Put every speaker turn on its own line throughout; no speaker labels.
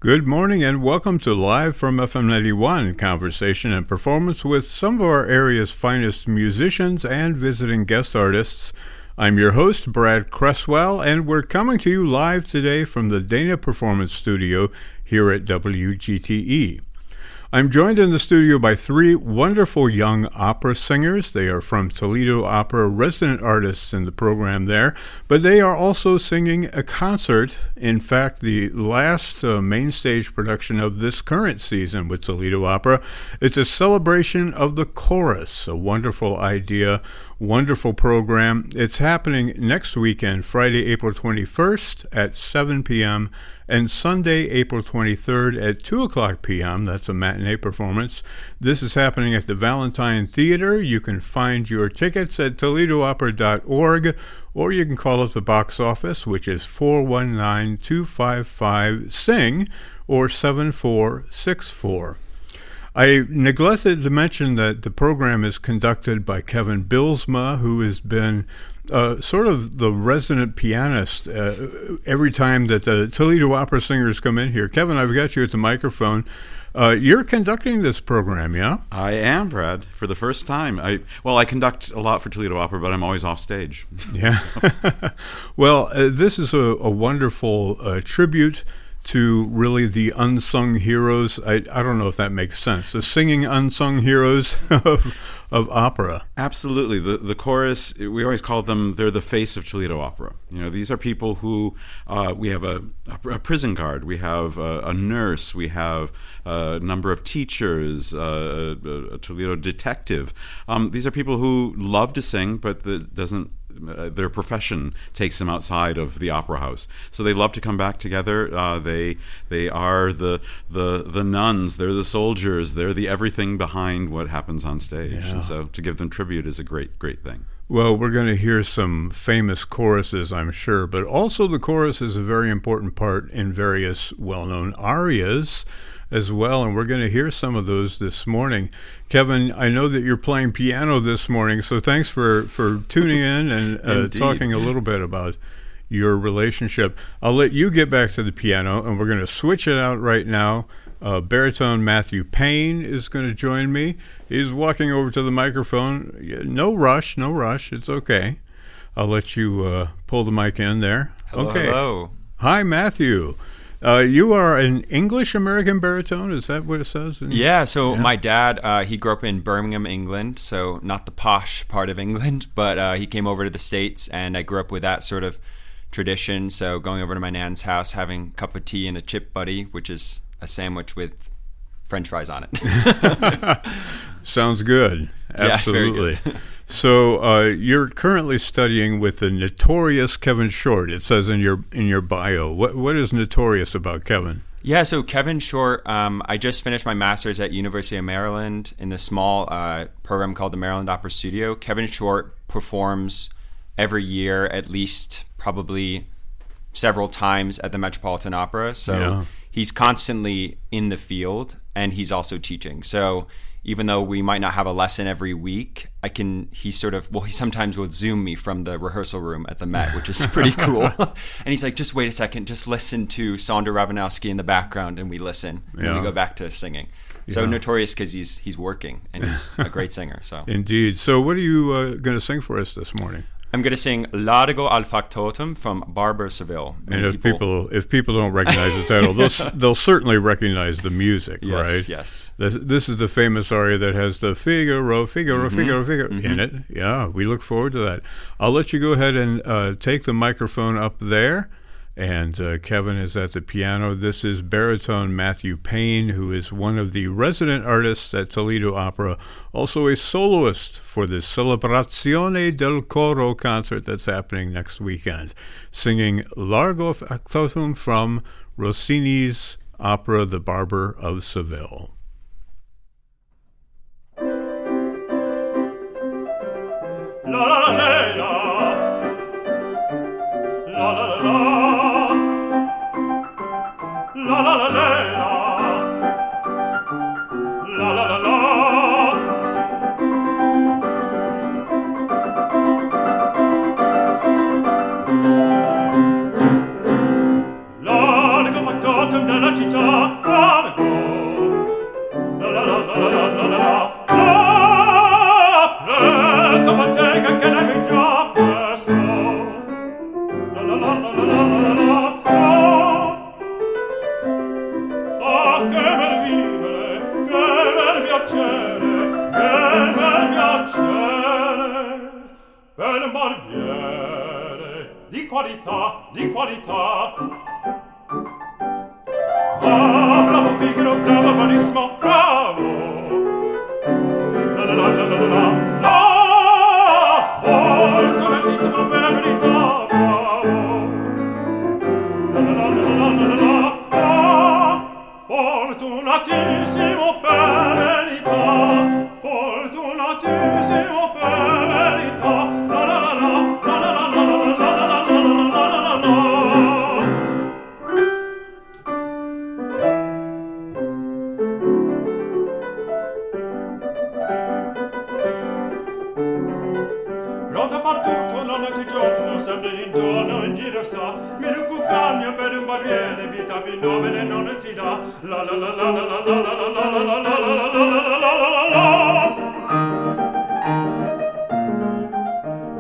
Good morning and welcome to Live from FM 91, conversation and performance with some of our area's finest musicians and visiting guest artists. I'm your host, Brad Cresswell, and we're coming to you live today from the Dana Performance Studio here at WGTE. I'm joined in the studio by three wonderful young opera singers. They are from Toledo Opera, resident artists in the program there, but they are also singing a concert. In fact, the last main stage production of this current season with Toledo Opera. It's a celebration of the chorus, a wonderful idea, wonderful program. It's happening next weekend, Friday, April 21st at 7 p.m., and Sunday, April 23rd at 2 o'clock p.m. That's a matinee performance. This is happening at the Valentine Theater. You can find your tickets at toledoopera.org, or you can call up the box office, which is 419-255-SING or 7464. I neglected to mention that the program is conducted by Kevin Bylsma, who has been sort of the resident pianist every time that the Toledo Opera singers come in here. Kevin, I've got you at the microphone. You're conducting this program, yeah?
I am, Brad, for the first time. I conduct a lot for Toledo Opera, but I'm always off stage.
Yeah. Well, this is a wonderful tribute to really the unsung heroes. I don't know if that makes sense. The singing unsung heroes of opera.
Absolutely. The chorus, we always call them, they're the face of Toledo Opera. You know, these are people who, we have a prison guard, we have a nurse, we have a number of teachers, a Toledo detective. These are people who love to sing, but their profession takes them outside of the opera house. So they love to come back together. They are the nuns, they're the soldiers, they're the everything behind what happens on stage.
Yeah.
And so to give them tribute is a great thing.
Well, we're going to hear some famous choruses, I'm sure, but also the chorus is a very important part in various well-known arias as well, and we're going to hear some of those this morning. Kevin, I know that you're playing piano this morning, so thanks for tuning in and talking a little bit about your relationship. I'll let you get back to the piano, and we're going to switch it out right now. Baritone Matthew Payne is going to join me. He's walking over to the microphone. No rush, it's okay. I'll let you pull the mic in there.
Hello.
Hi, Matthew. You are an English-American baritone, is that what it says?
My dad, he grew up in Birmingham, England, so not the posh part of England, but he came over to the States, and I grew up with that sort of tradition, so going over to my nan's house, having a cup of tea and a chip buddy, which is a sandwich with French fries on it.
Sounds good. Absolutely.
Yeah, very good.
So you're currently studying with the notorious Kevin Short. It says in your bio. What is notorious about Kevin?
Yeah, so Kevin Short, I just finished my master's at University of Maryland in the small program called the Maryland Opera Studio. Kevin Short performs every year at least probably several times at the Metropolitan Opera. So he's constantly in the field, and he's also teaching. So even though we might not have a lesson every week, he sometimes will Zoom me from the rehearsal room at the Met, which is pretty cool. And he's like, just wait a second, just listen to Sandra Ravanowski in the background, and we listen, and we go back to singing. So notorious because he's working, and he's a great singer. So
Indeed. So what are you going to sing for us this morning?
I'm going to sing Largo al Factotum from Barber Seville.
And if people don't recognize the title, they'll certainly recognize the music, right?
Yes.
This is the famous aria that has the Figaro in it. Yeah, we look forward to that. I'll let you go ahead and take the microphone up there. And Kevin is at the piano. This is baritone Matthew Payne, who is one of the resident artists at Toledo Opera, also a soloist for the Celebrazione del Coro concert that's happening next weekend, singing Largo Factotum from Rossini's opera The Barber of Seville.
La la la la la la la La la la la la la la la Largo factotum della città bel barbiere di qualità. Ah, bravo Figaro, bravo Bylsma, bravo. La la la la la la la. Fortunatissimo per verità, bravo. La la la la la la la la. Fortunatissimo per verità. Fortunatissimo per verità. La la la la la la la la la la la la la. Pronto a far tutto la notte e giorno, sempre intorno in giro sta, mi rucucagna per un barbiere, vita più nobile non si dà. La la la la la la la la la la la la la la la.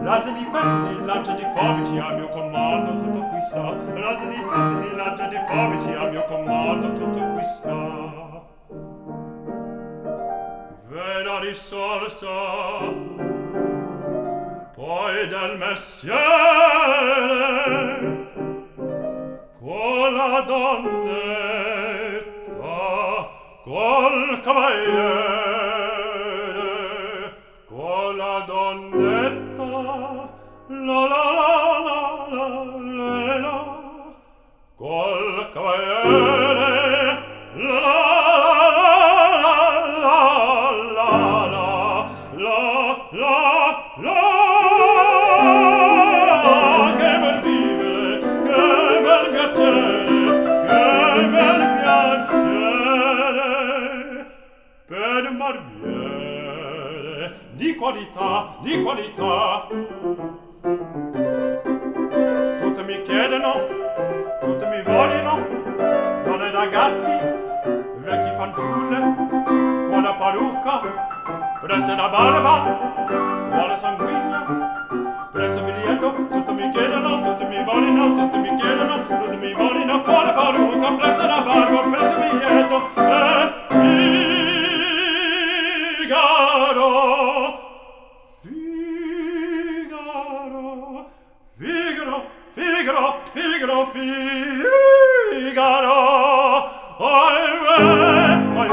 Rasi di pettini, lancia di fobici, al mio comando tutto qui sta. Rasi di pettini, lancia di fobici, al mio comando tutto qui sta. Vera risorsa poi del mestiere con la donnetta, col cavaliere, con la donnetta, la la la la la la, col cavaliere, la la di qualità. Tutti mi chiedono, tutti mi vogliono, donne e ragazzi, vecchi fanciulle, buona parrucca, presso la barba, buona sanguigna, presso biglietto, tutti mi chiedono, tutti mi vogliono, tutti mi chiedono, tutti mi vogliono, buona parrucca, presso la barba, presso biglietto, Figaro. Figaro, ohimè,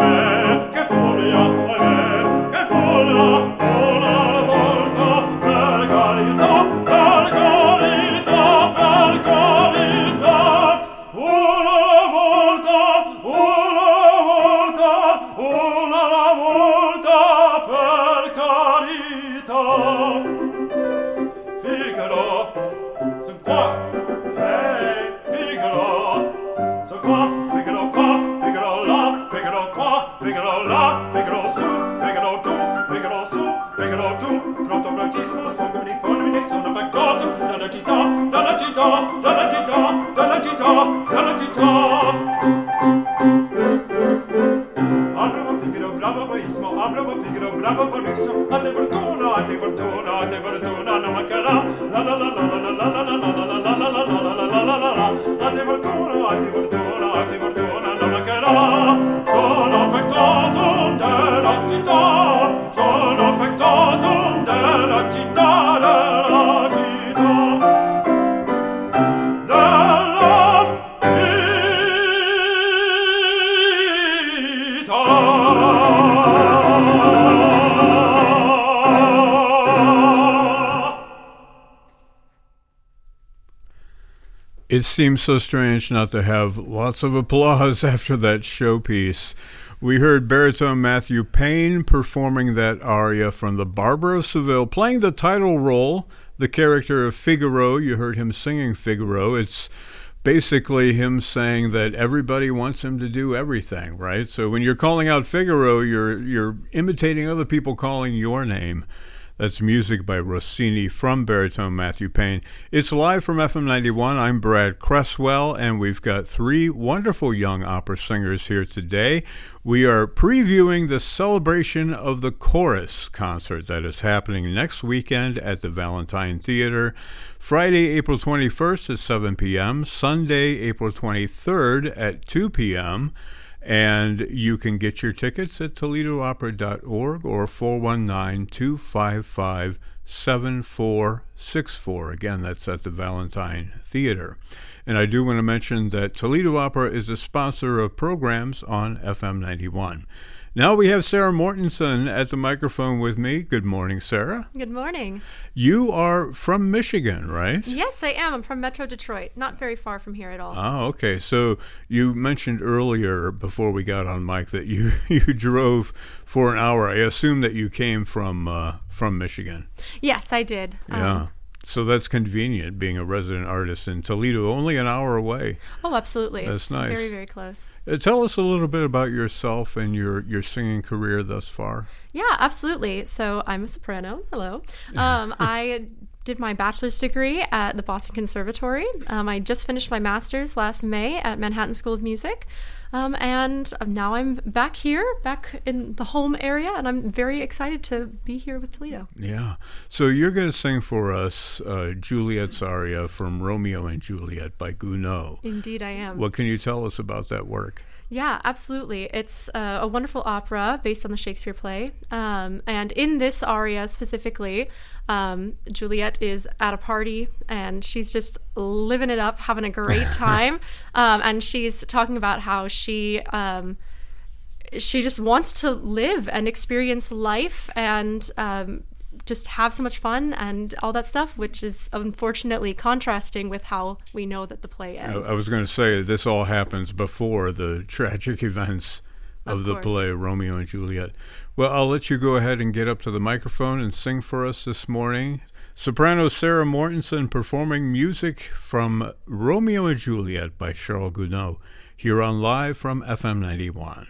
che follia, ohimè, che follia, una volta, per carità, per carità, per carità, una volta, per carità. Figaro, son qua. Figaro su, Figaro giù, Figaro giù, pronto bravissimo, sono come uniformi, sono affettato dalla città, dalla città, dalla città, dalla città, dalla città. Ah, bravo Figaro, bravo Bylsma, ah, bravo Figaro, bravo Bylsma, a te fortuna, a te fortuna, a te fortuna, non mancherà, la la la la la la la la la la la la la la la la la, a te fortuna, a te fortuna, a te fortuna, non mancherà, sono affettato della città, sono affettato della città, della città, della
It seems so strange not to have lots of applause after that showpiece. We heard baritone Matthew Payne performing that aria from The Barber of Seville, playing the title role, the character of Figaro. You heard him singing Figaro. It's basically him saying that everybody wants him to do everything, right? So when you're calling out Figaro, you're imitating other people calling your name. That's music by Rossini from baritone Matthew Payne. It's live from FM 91. I'm Brad Cresswell, and we've got three wonderful young opera singers here today. We are previewing the Celebration of the Chorus concert that is happening next weekend at the Valentine Theater. Friday, April 21st at 7 p.m., Sunday, April 23rd at 2 p.m., And you can get your tickets at toledoopera.org or 419-255-7464. Again, that's at the Valentine Theater. And I do want to mention that Toledo Opera is a sponsor of programs on FM 91. Now we have Sara Mortensen at the microphone with me. Good morning, Sara.
Good morning.
You are from Michigan, right?
Yes, I am. I'm from Metro Detroit, not very far from here at all.
Oh, okay. So you mentioned earlier, before we got on mic, that you drove for an hour. I assume that you came from Michigan.
Yes, I did.
Yeah. So that's convenient, being a resident artist in Toledo, only an hour away.
Oh, absolutely.
That's
it's
nice.
Very, very close.
Tell us a little bit about yourself and your singing career thus far.
Yeah, absolutely. So I'm a soprano. Hello. I did my bachelor's degree at the Boston Conservatory. I just finished my master's last May at Manhattan School of Music. And now I'm back in the home area, and I'm very excited to be here with Toledo.
Yeah. So you're going to sing for us Juliet's aria from Romeo and Juliet by Gounod.
Indeed, I am.
What can you tell us about that work?
Yeah, absolutely. It's a wonderful opera based on the Shakespeare play. And in this aria specifically, Juliet is at a party and she's just living it up, having a great time. And she's talking about how she just wants to live and experience life and just have so much fun and all that stuff, which is unfortunately contrasting with how we know that the play ends.
I was going to say this all happens before the tragic events of the play Romeo and Juliet. Well, I'll let you go ahead and get up to the microphone and sing for us this morning. Soprano Sara Mortensen performing music from Romeo and Juliet by Charles Gounod here on Live from FM 91.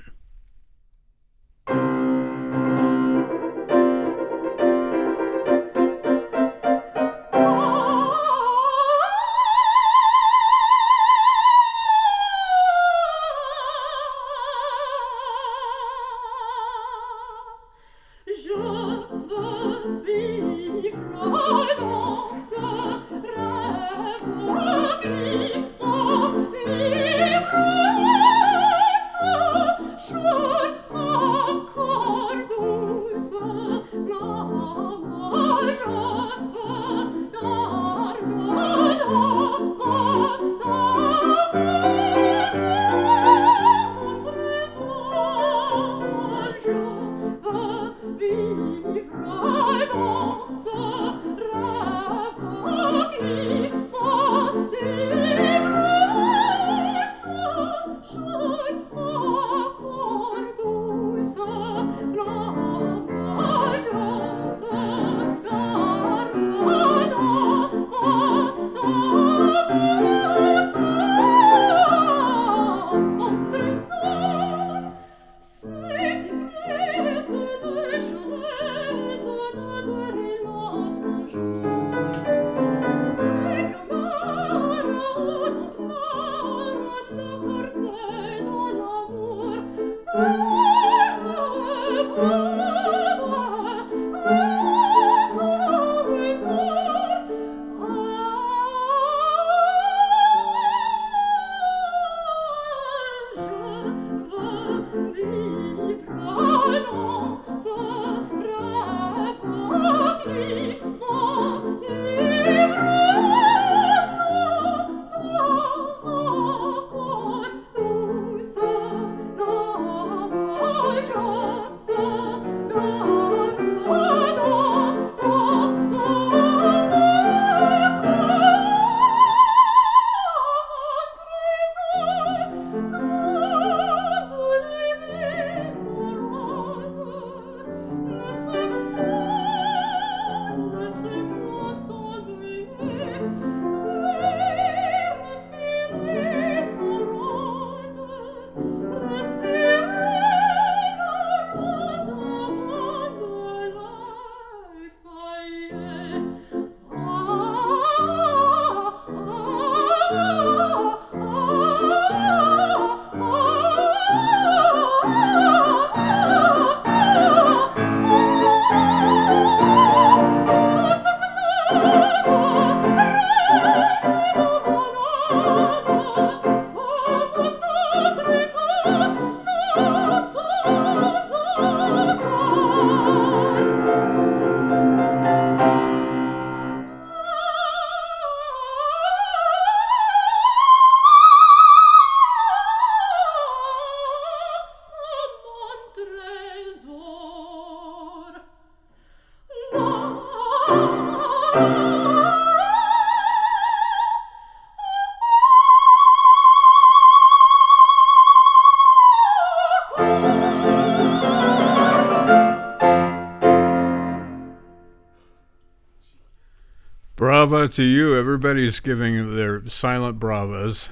brava to you. Everybody's giving their silent bravas.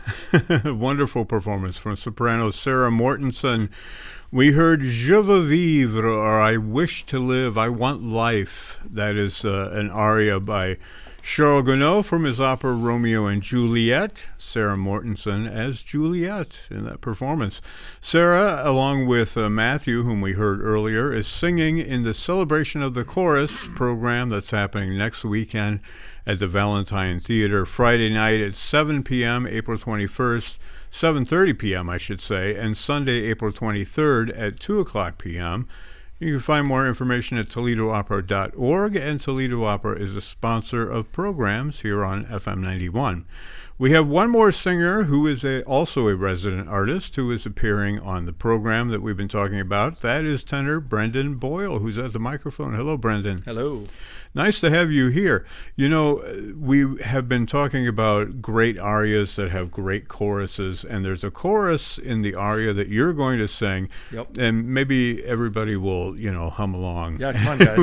Wonderful performance from soprano Sara Mortensen. We heard Je veux vivre, or I wish to live, I want life. That is an aria by Charles Gounod from his opera Romeo and Juliet. Sara Mortensen as Juliet in that performance. Sara, along with Matthew, whom we heard earlier, is singing in the Celebration of the Chorus program that's happening next weekend at the Valentine Theater, Friday night at 7 p.m., April 21st, 7:30 p.m., I should say, and Sunday, April 23rd at 2 o'clock p.m. You can find more information at ToledoOpera.org, and Toledo Opera is a sponsor of programs here on FM 91. We have one more singer who is also a resident artist who is appearing on the program that we've been talking about. That is tenor Brendan Boyle, who's at the microphone. Hello, Brendan.
Hello.
Nice to have you here. You know, we have been talking about great arias that have great choruses, and there's a chorus in the aria that you're going to sing, and maybe everybody will, hum along.
Yeah, come on, guys.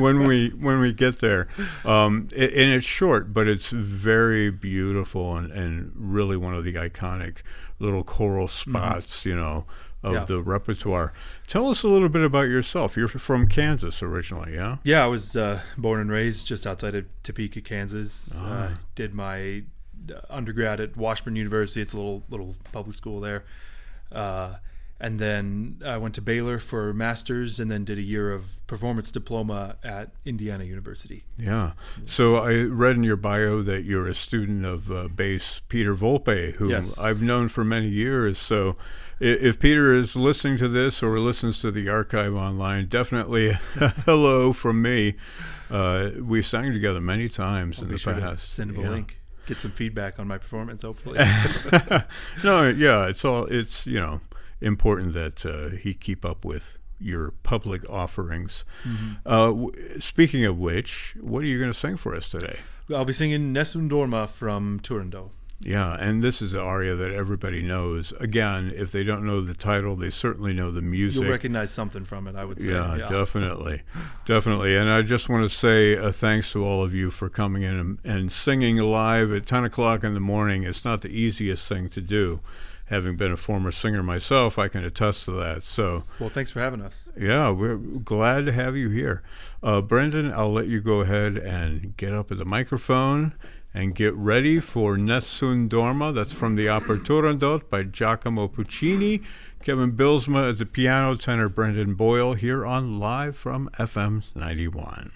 when we get there. And it's short, but it's very beautiful and really one of the iconic little choral spots, of the repertoire. Tell us a little bit about yourself. You're from Kansas originally, yeah?
Yeah, I was born and raised just outside of Topeka, Kansas. Did my undergrad at Washburn University. It's a little public school there. And then I went to Baylor for a master's, and then did a year of performance diploma at Indiana University.
Yeah. So I read in your bio that you're a student of bass Peter Volpe, who I've known for many years. So if Peter is listening to this or listens to the archive online, definitely hello from me. We sang together many times in the past.
Send him a link. Get some feedback on my performance, hopefully.
No, yeah, it's important that he keep up with your public offerings. Speaking of which, what are you going to sing for us today?
I'll be singing Nessun Dorma from Turandot.
Yeah, and this is an aria that everybody knows. Again, if they don't know the title, they certainly know the music.
You'll recognize something from it, I would say.
Yeah. Definitely. And I just want to say thanks to all of you for coming in and singing live at 10 o'clock in the morning. It's not the easiest thing to do. Having been a former singer myself, I can attest to that. So,
well, thanks for having us.
Yeah, we're glad to have you here. Brendan, I'll let you go ahead and get up at the microphone and get ready for Nessun Dorma. That's from the opera Turandot by Giacomo Puccini. Kevin Bylsma at the piano, tenor Brendan Boyle here on Live from FM 91.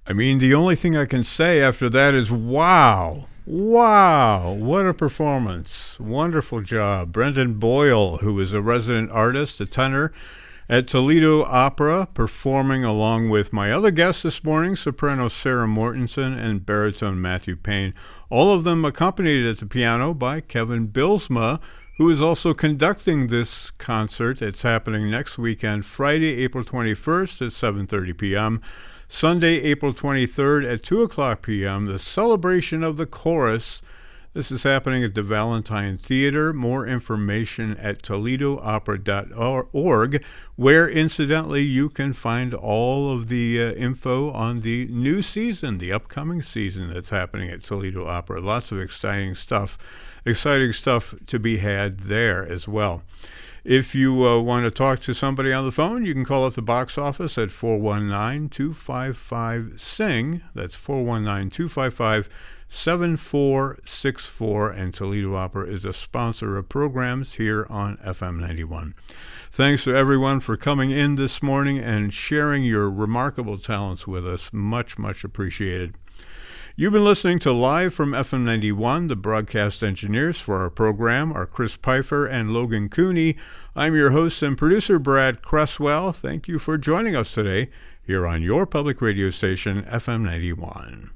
I mean, the only thing I can say after that is wow. Wow, what a performance. Wonderful job. Brendan Boyle, who is a resident artist, a tenor at Toledo Opera, performing along with my other guests this morning, soprano Sara Mortensen and baritone Matthew Payne, all of them accompanied at the piano by Kevin Bylsma, who is also conducting this concert. It's happening next weekend, Friday, April 21st at 7:30 p.m., Sunday, April 23rd at 2 o'clock p.m., the Celebration of the Chorus. This is happening at the Valentine Theater. More information at toledoopera.org, where, incidentally, you can find all of the info on the new season, the upcoming season that's happening at Toledo Opera. Lots of exciting stuff to be had there as well. If you want to talk to somebody on the phone, you can call at the box office at 419-255-SING. That's 419-255-7464, and Toledo Opera is a sponsor of programs here on FM 91. Thanks to everyone for coming in this morning and sharing your remarkable talents with us. Much, much appreciated. You've been listening to Live from FM 91. The broadcast engineers for our program are Chris Pfeiffer and Logan Cooney. I'm your host and producer, Brad Cresswell. Thank you for joining us today here on your public radio station, FM 91.